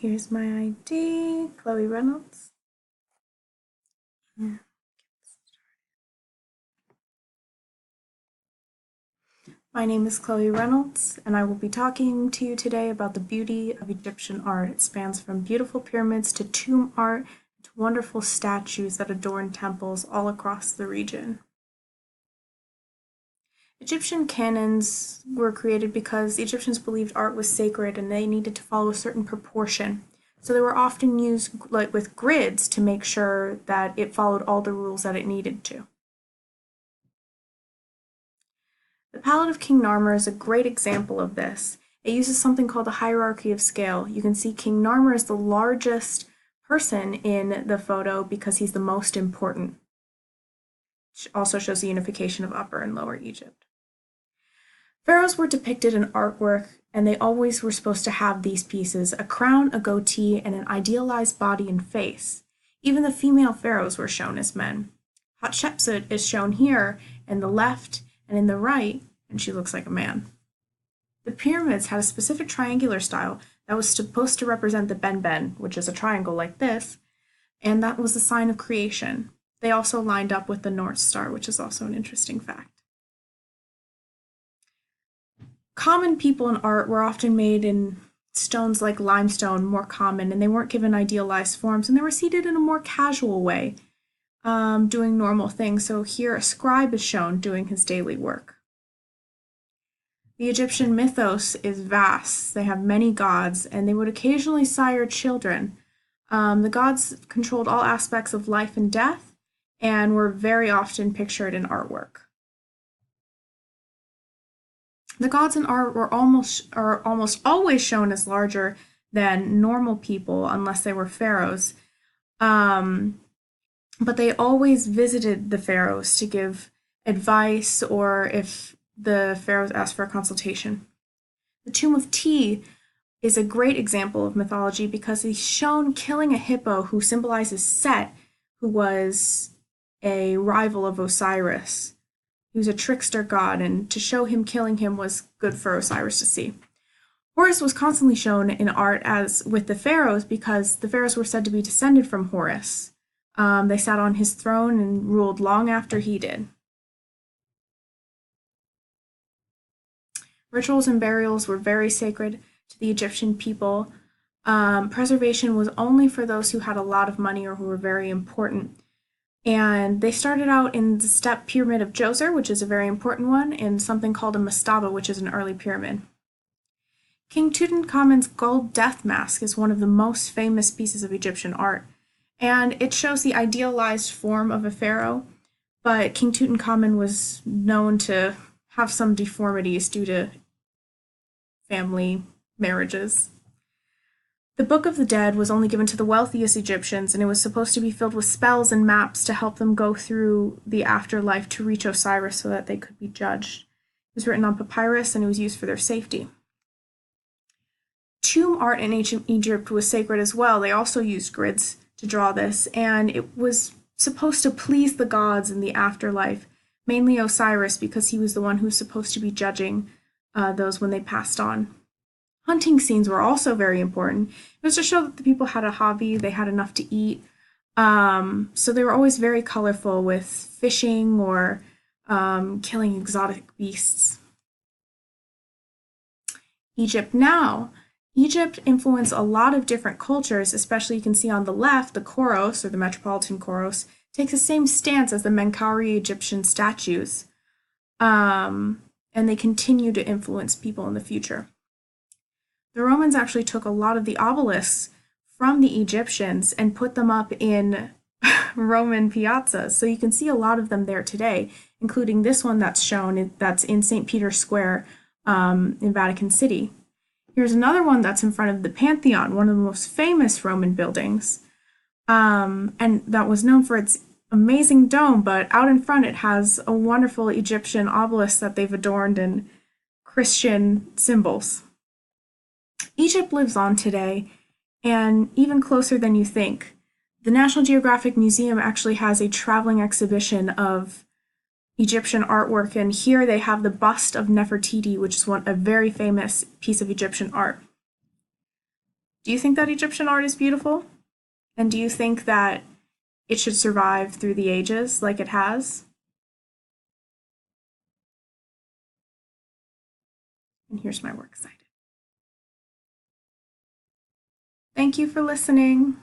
Here's my ID, Chloe Reynolds. Yeah. My name is Chloe Reynolds, and I will be talking to you today about the beauty of Egyptian art. It spans from beautiful pyramids to tomb art to wonderful statues that adorn temples all across the region. Egyptian canons were created because the Egyptians believed art was sacred and they needed to follow a certain proportion. So they were often used with grids to make sure that it followed all the rules that it needed to. The Palette of King Narmer is a great example of this. It uses something called the hierarchy of scale. You can see King Narmer is the largest person in the photo because he's the most important. It also shows the unification of Upper and Lower Egypt. Pharaohs were depicted in artwork, and they always were supposed to have these pieces: a crown, a goatee, and an idealized body and face. Even the female pharaohs were shown as men. Hatshepsut is shown here in the left and in the right, and she looks like a man. The pyramids had a specific triangular style that was supposed to represent the Benben, which is a triangle like this, and that was the sign of creation. They also lined up with the North Star, which is also an interesting fact. Common people in art were often made in stones like limestone, more common, and they weren't given idealized forms, and they were seated in a more casual way, doing normal things. So here a scribe is shown doing his daily work. The Egyptian mythos is vast. They have many gods, and they would occasionally sire children. The gods controlled all aspects of life and death, and were very often pictured in artwork. The gods in art were almost always shown as larger than normal people, unless they were pharaohs. But they always visited the pharaohs to give advice or if the pharaohs asked for a consultation. The Tomb of Ti is a great example of mythology because he's shown killing a hippo who symbolizes Set, who was a rival of Osiris. He was a trickster god, and to show him killing him was good for Osiris to see. Horus was constantly shown in art as with the pharaohs because the pharaohs were said to be descended from Horus. They sat on his throne and ruled long after he did. Rituals and burials were very sacred to the Egyptian people. Preservation was only for those who had a lot of money or who were very important. And they started out in the step pyramid of Djoser, which is a very important one, and something called a mastaba, which is an early pyramid. King Tutankhamun's gold death mask is one of the most famous pieces of Egyptian art, and it shows the idealized form of a pharaoh, but King Tutankhamun was known to have some deformities due to family marriages. The Book of the Dead was only given to the wealthiest Egyptians, and it was supposed to be filled with spells and maps to help them go through the afterlife to reach Osiris so that they could be judged. It was written on papyrus, and it was used for their safety. Tomb art in ancient Egypt was sacred as well. They also used grids to draw this, and it was supposed to please the gods in the afterlife, mainly Osiris, because he was the one who was supposed to be judging those when they passed on. Hunting scenes were also very important. It was to show that the people had a hobby, they had enough to eat. So they were always very colorful with fishing or killing exotic beasts. Egypt now. Egypt influenced a lot of different cultures, especially you can see on the left, the Khoros, or the Metropolitan Khoros, takes the same stance as the Menkaure Egyptian statues. And they continue to influence people in the future. The Romans actually took a lot of the obelisks from the Egyptians and put them up in Roman piazzas. So you can see a lot of them there today, including this one that's shown that's in St. Peter's Square in Vatican City. Here's another one that's in front of the Pantheon, one of the most famous Roman buildings. And that was known for its amazing dome, but out in front it has a wonderful Egyptian obelisk that they've adorned in Christian symbols. Egypt lives on today, and even closer than you think. The National Geographic Museum actually has a traveling exhibition of Egyptian artwork, and here they have the bust of Nefertiti, which is a very famous piece of Egyptian art. Do you think that Egyptian art is beautiful? And do you think that it should survive through the ages like it has? And here's my works cited. Thank you for listening.